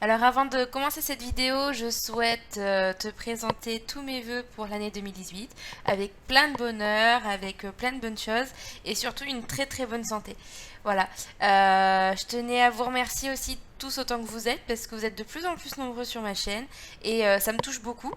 Alors avant de commencer cette vidéo, je souhaite te présenter tous mes vœux pour l'année 2018 avec plein de bonheur, avec plein de bonnes choses et surtout une très très bonne santé. Voilà. Je tenais à vous remercier aussi tous autant que vous êtes parce que vous êtes de plus en plus nombreux sur ma chaîne et ça me touche beaucoup.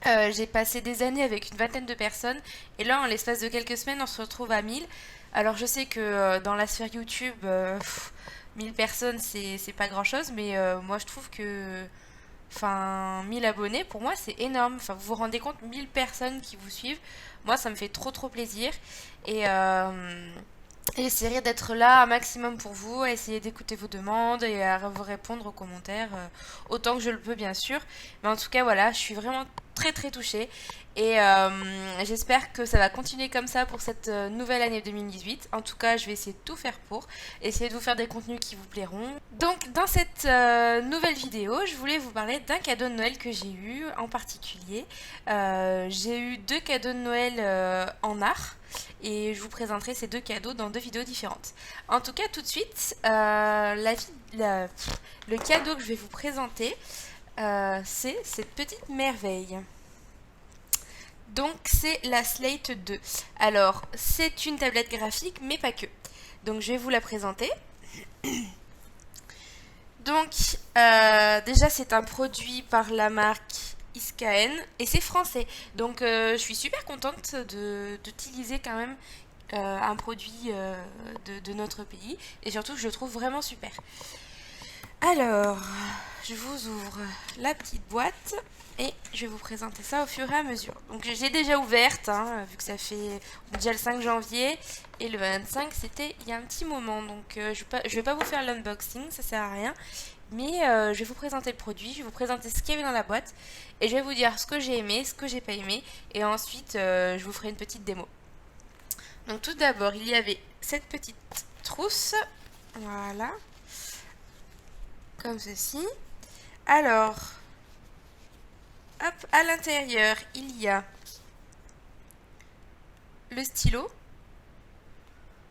J'ai passé des années avec une vingtaine de personnes et là en l'espace de quelques semaines on se retrouve à 1000. Alors je sais que dans la sphère YouTube 1000 personnes c'est pas grand chose mais moi je trouve que 1000 abonnés pour moi c'est énorme. Enfin vous vous rendez compte 1000 personnes qui vous suivent. Moi ça me fait trop plaisir et j'essaierai d'être là un maximum pour vous, à essayer d'écouter vos demandes et à vous répondre aux commentaires autant que je le peux bien sûr. Mais en tout cas voilà, je suis vraiment très touchée et j'espère que ça va continuer comme ça pour cette nouvelle année 2018. En tout cas, je vais essayer de tout faire pour essayer de vous faire des contenus qui vous plairont. Donc dans cette nouvelle vidéo, je voulais vous parler d'un cadeau de Noël que j'ai eu en particulier. J'ai eu deux cadeaux de Noël en art et je vous présenterai ces deux cadeaux dans deux vidéos différentes. En tout cas, tout de suite, le cadeau que je vais vous présenter, c'est cette petite merveille. Donc c'est la Slate 2. Alors c'est une tablette graphique mais pas que. Donc je vais vous la présenter. Donc déjà c'est un produit par la marque Iskaen et c'est français. Donc je suis super contente d'utiliser quand même un produit de notre pays et surtout je le trouve vraiment super. Alors, je vous ouvre la petite boîte et je vais vous présenter ça au fur et à mesure. Donc j'ai déjà ouverte, hein, vu que ça fait déjà le 5 janvier et le 25 c'était il y a un petit moment. Donc je vais pas vous faire l'unboxing, ça sert à rien. Mais je vais vous présenter le produit, je vais vous présenter ce qu'il y avait dans la boîte et je vais vous dire ce que j'ai aimé, ce que j'ai pas aimé et ensuite je vous ferai une petite démo. Donc tout d'abord il y avait cette petite trousse, voilà, comme ceci. Alors, hop, à l'intérieur, il y a le stylo,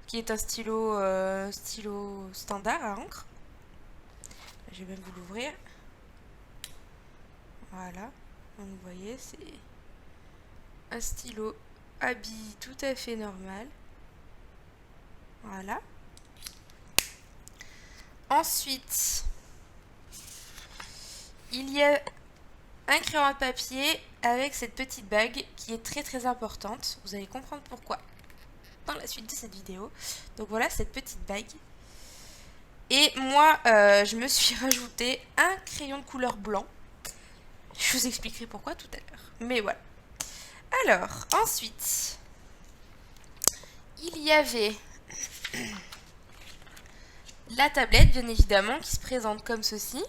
qui est un stylo standard à encre. Je vais même vous l'ouvrir. Voilà, donc vous voyez, c'est un stylo à billes tout à fait normal. Voilà. Ensuite, il y a un crayon de papier avec cette petite bague qui est très importante. Vous allez comprendre pourquoi dans la suite de cette vidéo. Donc voilà cette petite bague. Et moi, je me suis rajouté un crayon de couleur blanc. Je vous expliquerai pourquoi tout à l'heure. Mais voilà. Alors, ensuite, il y avait la tablette, bien évidemment, qui se présente comme ceci.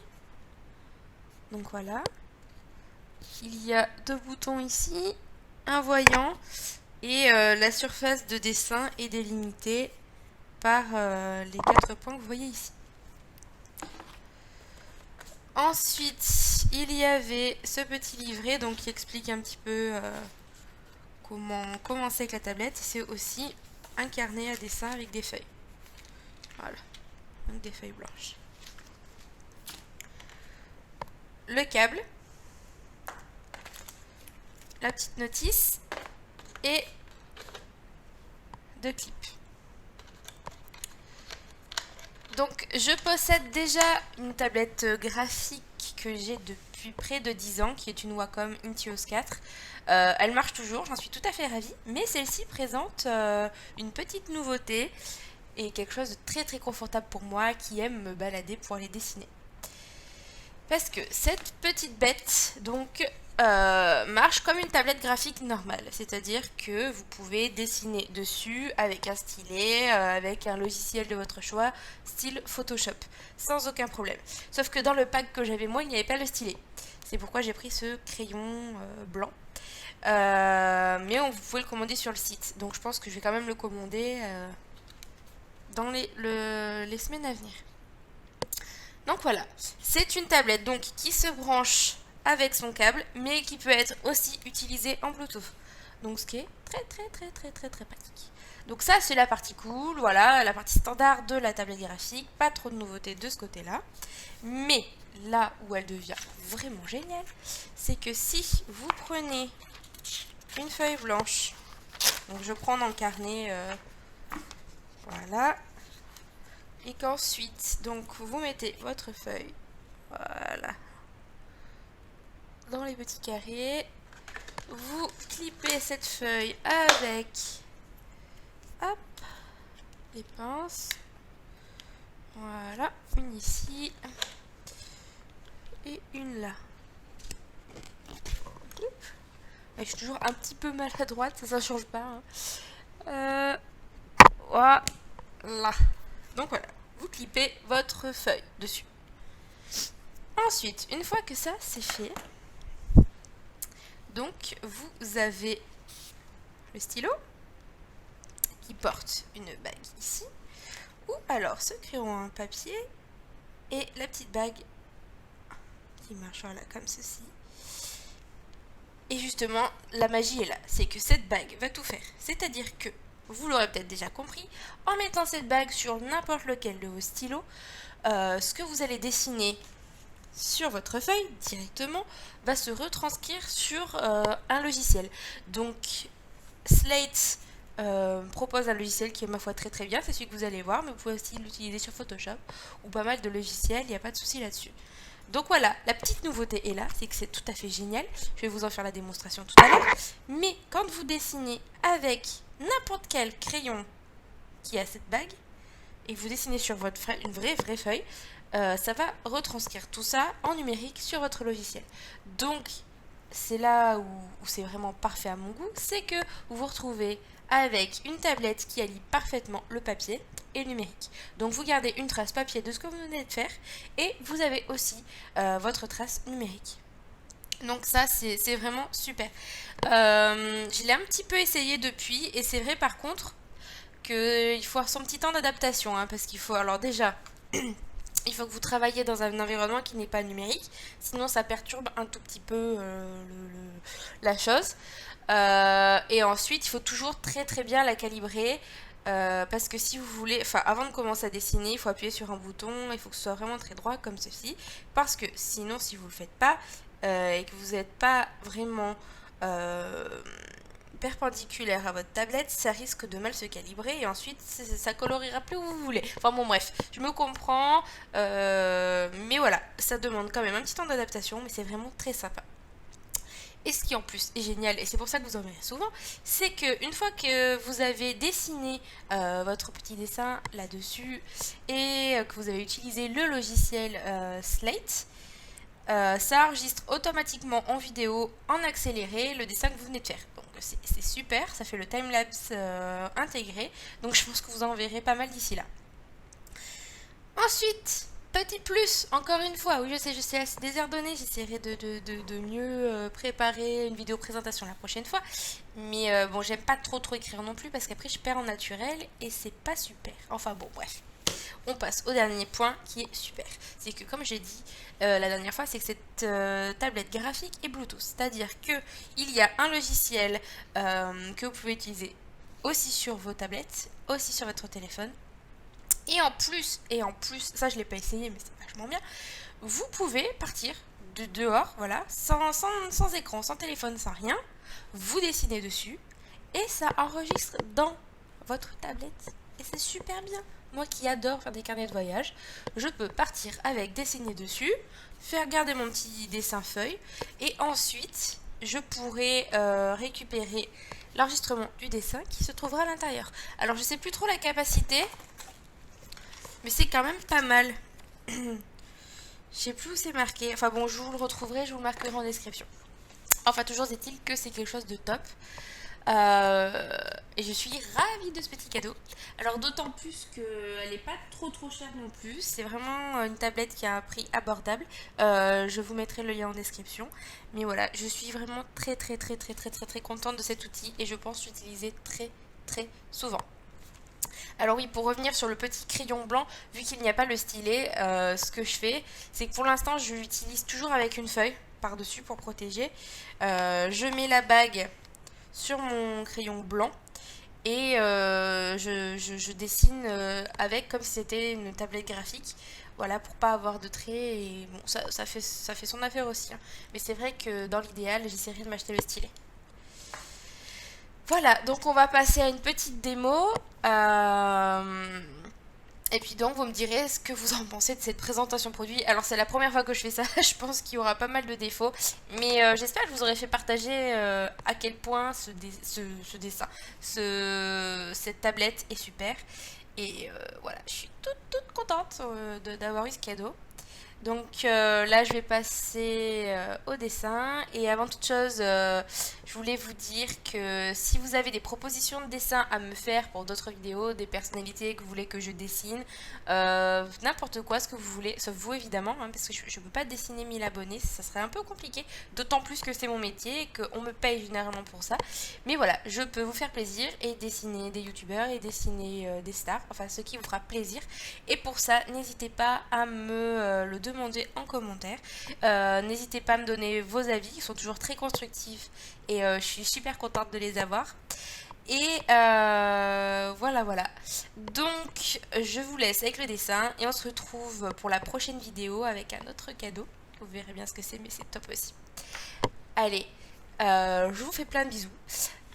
Donc voilà. Il y a deux boutons ici, un voyant et la surface de dessin est délimitée par les 4 points que vous voyez ici. Ensuite, il y avait ce petit livret donc, qui explique un petit peu comment commencer avec la tablette. C'est aussi un carnet à dessin avec des feuilles. Voilà, donc des feuilles blanches. Le câble, la petite notice et deux clips. Donc je possède déjà une tablette graphique que j'ai depuis près de 10 ans qui est une Wacom Intuos 4. Elle marche toujours, j'en suis tout à fait ravie, mais celle-ci présente une petite nouveauté et quelque chose de très confortable pour moi qui aime me balader pour aller dessiner. Parce que cette petite bête donc marche comme une tablette graphique normale, c'est-à-dire que vous pouvez dessiner dessus avec un stylet, avec un logiciel de votre choix, style Photoshop, sans aucun problème. Sauf que dans le pack que j'avais moi, il n'y avait pas le stylet. C'est pourquoi j'ai pris ce crayon blanc. Mais vous pouvez le commander sur le site, donc je pense que je vais quand même le commander dans les semaines à venir. Donc voilà, c'est une tablette donc qui se branche avec son câble, mais qui peut être aussi utilisée en Bluetooth. Donc ce qui est très pratique. Donc ça c'est la partie cool, voilà, la partie standard de la tablette graphique, pas trop de nouveautés de ce côté-là. Mais là où elle devient vraiment géniale, c'est que si vous prenez une feuille blanche, donc je prends dans le carnet, voilà, et qu'ensuite, donc vous mettez votre feuille, voilà, dans les petits carrés, vous clipez cette feuille avec, hop, les pinces, voilà, une ici, et une là. Je suis toujours un petit peu maladroite, ça change pas. Hein. Voilà. Donc voilà, vous clipez votre feuille dessus. Ensuite, une fois que ça c'est fait, donc vous avez le stylo qui porte une bague ici, ou alors ce crayon en papier et la petite bague qui marche là comme ceci. Et justement, la magie est là, c'est que cette bague va tout faire. C'est-à-dire que, vous l'aurez peut-être déjà compris, en mettant cette bague sur n'importe lequel de vos stylos, ce que vous allez dessiner sur votre feuille directement va se retranscrire sur un logiciel. Donc, Slate propose un logiciel qui est ma foi très très bien, c'est celui que vous allez voir, mais vous pouvez aussi l'utiliser sur Photoshop ou pas mal de logiciels, il n'y a pas de souci là-dessus. Donc voilà, la petite nouveauté est là, c'est que c'est tout à fait génial. Je vais vous en faire la démonstration tout à l'heure. Mais quand vous dessinez avec n'importe quel crayon qui a cette bague, et vous dessinez sur votre feuille, une vraie feuille, ça va retranscrire tout ça en numérique sur votre logiciel. Donc c'est là où c'est vraiment parfait à mon goût, c'est que vous vous retrouvez avec une tablette qui allie parfaitement le papier et le numérique. Donc vous gardez une trace papier de ce que vous venez de faire et vous avez aussi votre trace numérique. Donc ça c'est vraiment super. Je l'ai un petit peu essayé depuis et c'est vrai par contre qu'il faut avoir son petit temps d'adaptation hein, parce qu'il faut alors déjà il faut que vous travailliez dans un environnement qui n'est pas numérique, sinon ça perturbe un tout petit peu la chose. Et ensuite, il faut toujours très très bien la calibrer. Parce que si vous voulez, enfin avant de commencer à dessiner, il faut appuyer sur un bouton, il faut que ce soit vraiment très droit comme ceci. Parce que sinon, si vous ne le faites pas et que vous n'êtes pas vraiment perpendiculaire à votre tablette, ça risque de mal se calibrer et ensuite ça coloriera plus où vous voulez. Enfin bon bref, je me comprends, mais voilà, ça demande quand même un petit temps d'adaptation, mais c'est vraiment très sympa. Et ce qui en plus est génial, et c'est pour ça que vous en verrez souvent, c'est qu'une fois que vous avez dessiné votre petit dessin là-dessus et que vous avez utilisé le logiciel Slate, ça enregistre automatiquement en vidéo, en accéléré, le dessin que vous venez de faire. Donc c'est super, ça fait le timelapse intégré, donc je pense que vous en verrez pas mal d'ici là. Ensuite, petit plus, encore une fois, oui je sais, assez désordonné, j'essaierai de mieux préparer une vidéo présentation la prochaine fois, mais bon, j'aime pas trop écrire non plus, parce qu'après je perds en naturel, et c'est pas super. Enfin bon, bref. On passe au dernier point qui est super. C'est que comme j'ai dit la dernière fois, c'est que cette tablette graphique est Bluetooth. C'est-à-dire qu'il y a un logiciel que vous pouvez utiliser aussi sur vos tablettes, aussi sur votre téléphone. Et en plus, ça je ne l'ai pas essayé mais c'est vachement bien, vous pouvez partir de dehors, voilà, sans écran, sans téléphone, sans rien. Vous dessinez dessus et ça enregistre dans votre tablette. Et c'est super bien. Moi qui adore faire des carnets de voyage, je peux partir avec, dessiner dessus, faire garder mon petit dessin feuille et ensuite je pourrai récupérer l'enregistrement du dessin qui se trouvera à l'intérieur. Alors je sais plus trop la capacité, mais c'est quand même pas mal. Je sais plus où c'est marqué. Enfin bon, je vous le retrouverai, je vous le marquerai en description. Enfin, toujours est-il que c'est quelque chose de top. Et je suis ravie de ce petit cadeau. Alors d'autant plus qu'elle n'est pas trop chère non plus. C'est vraiment une tablette qui a un prix abordable. Je vous mettrai le lien en description. Mais voilà, je suis vraiment très contente de cet outil. Et je pense l'utiliser très souvent. Alors oui, pour revenir sur le petit crayon blanc, vu qu'il n'y a pas le stylet, ce que je fais, c'est que pour l'instant, je l'utilise toujours avec une feuille par-dessus pour protéger. Je mets la bague sur mon crayon blanc et je dessine avec comme si c'était une tablette graphique. Voilà, pour pas avoir de traits. Et bon, ça fait son affaire aussi, hein. Mais c'est vrai que dans l'idéal, j'essaierai de m'acheter le stylet. Voilà, donc on va passer à une petite démo. Et puis donc vous me direz ce que vous en pensez de cette présentation produit. Alors c'est la première fois que je fais ça, je pense qu'il y aura pas mal de défauts. Mais j'espère que je vous aurai fait partager à quel point ce dessin, cette tablette est super. Et voilà, je suis toute contente d'avoir eu ce cadeau. Donc là, je vais passer au dessin. Et avant toute chose, je voulais vous dire que si vous avez des propositions de dessin à me faire pour d'autres vidéos, des personnalités que vous voulez que je dessine, n'importe quoi, ce que vous voulez, sauf vous évidemment, hein, parce que je ne peux pas dessiner 1000 abonnés, ça serait un peu compliqué, d'autant plus que c'est mon métier et qu'on me paye généralement pour ça. Mais voilà, je peux vous faire plaisir et dessiner des youtubeurs et dessiner des stars, enfin ce qui vous fera plaisir. Et pour ça, n'hésitez pas à me le demander en commentaire. N'hésitez pas à me donner vos avis, ils sont toujours très constructifs et je suis super contente de les avoir. Et voilà. Donc, je vous laisse avec le dessin et on se retrouve pour la prochaine vidéo avec un autre cadeau. Vous verrez bien ce que c'est, mais c'est top aussi. Allez, je vous fais plein de bisous.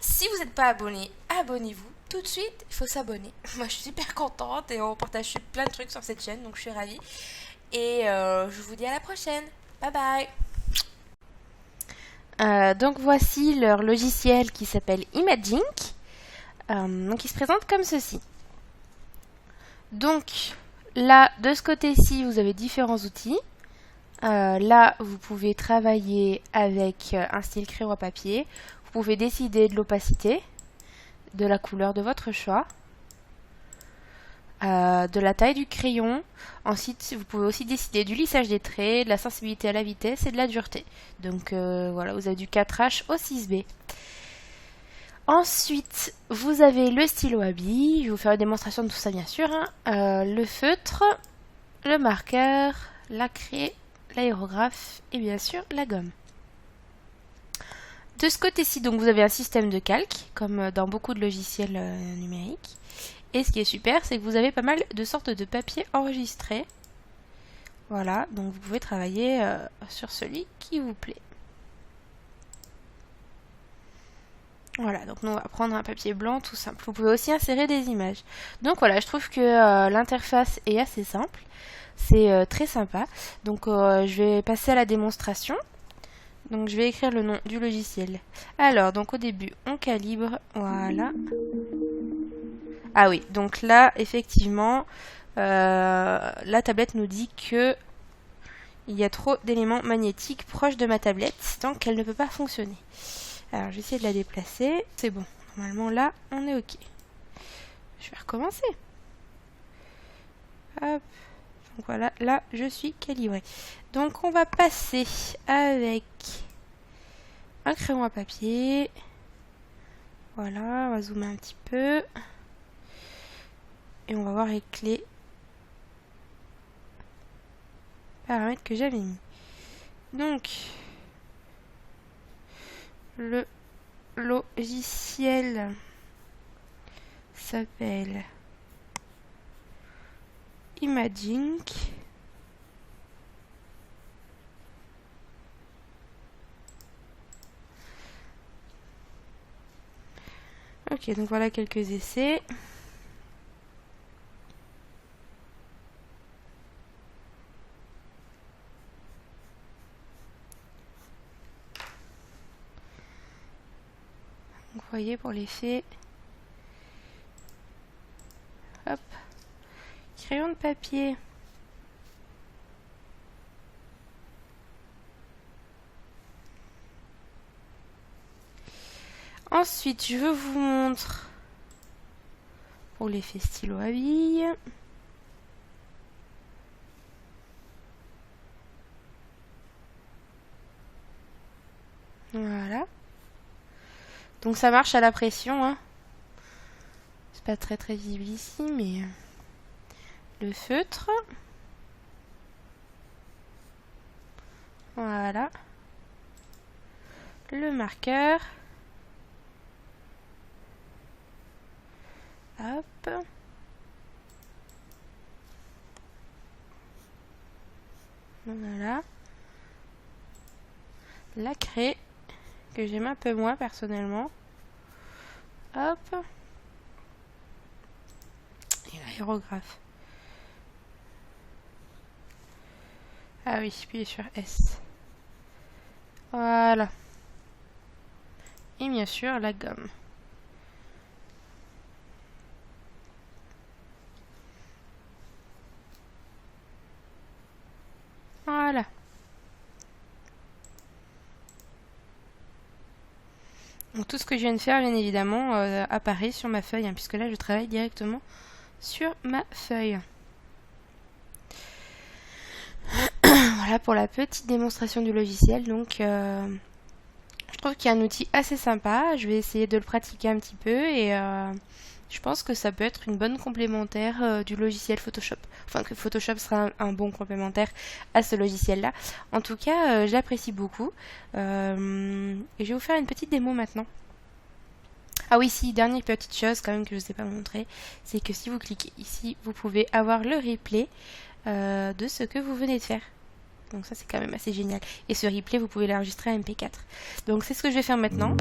Si vous n'êtes pas abonné, abonnez-vous. Tout de suite, il faut s'abonner. Moi, je suis super contente et on partage plein de trucs sur cette chaîne, donc je suis ravie. Et je vous dis à la prochaine. Bye bye. Donc voici leur logiciel qui s'appelle Imaging. Donc il se présente comme ceci. Donc là, de ce côté-ci, vous avez différents outils. Là, vous pouvez travailler avec un style crayon à papier. Vous pouvez décider de l'opacité, de la couleur de votre choix, de la taille du crayon. Ensuite, vous pouvez aussi décider du lissage des traits, de la sensibilité à la vitesse et de la dureté. Donc voilà, vous avez du 4H au 6B. Ensuite, vous avez le stylo à billes. Je vais vous faire une démonstration de tout ça bien sûr, hein. Le feutre, le marqueur, la craie, l'aérographe et bien sûr la gomme. De ce côté-ci, donc vous avez un système de calque, comme dans beaucoup de logiciels numériques. Et ce qui est super, c'est que vous avez pas mal de sortes de papiers enregistrés. Voilà, donc vous pouvez travailler sur celui qui vous plaît. Voilà, donc nous on va prendre un papier blanc tout simple. Vous pouvez aussi insérer des images. Donc voilà, je trouve que l'interface est assez simple. C'est très sympa. Donc je vais passer à la démonstration. Donc je vais écrire le nom du logiciel. Alors, donc au début, on calibre. Voilà. Ah oui, donc là, effectivement, la tablette nous dit que il y a trop d'éléments magnétiques proches de ma tablette, donc qu'elle ne peut pas fonctionner. Alors, je vais essayer de la déplacer. C'est bon. Normalement, là, on est OK. Je vais recommencer. Hop. Donc voilà, là, je suis calibrée. Donc, on va passer avec un crayon à papier. Voilà, on va zoomer un petit peu. Et on va voir les clés paramètres que j'avais mis. Donc, le logiciel s'appelle Imaging. Ok, donc voilà quelques essais. Donc, vous voyez pour l'effet. Hop. Crayon de papier. Ensuite, je vous montre pour l'effet stylo à billes. Voilà. Donc ça marche à la pression, hein. C'est pas très visible ici, mais le feutre. Voilà. Le marqueur. Hop. Voilà. La craie, que j'aime un peu moins personnellement. Hop. Et l'aérographe. Ah oui, appuyez sur S. Voilà. Et bien sûr, la gomme. Voilà. Donc tout ce que je viens de faire, bien évidemment, apparaît sur ma feuille, hein, puisque là, je travaille directement sur ma feuille. Voilà pour la petite démonstration du logiciel. Donc, je trouve qu'il y a un outil assez sympa. Je vais essayer de le pratiquer un petit peu et je pense que ça peut être une bonne complémentaire du logiciel Photoshop. Enfin, que Photoshop sera un bon complémentaire à ce logiciel-là. En tout cas, j'apprécie beaucoup. Et je vais vous faire une petite démo maintenant. Ah oui, si, dernière petite chose quand même que je ne sais pas vous montrer, c'est que si vous cliquez ici, vous pouvez avoir le replay de ce que vous venez de faire. Donc ça c'est quand même assez génial. Et ce replay, vous pouvez l'enregistrer à MP4. Donc c'est ce que je vais faire maintenant.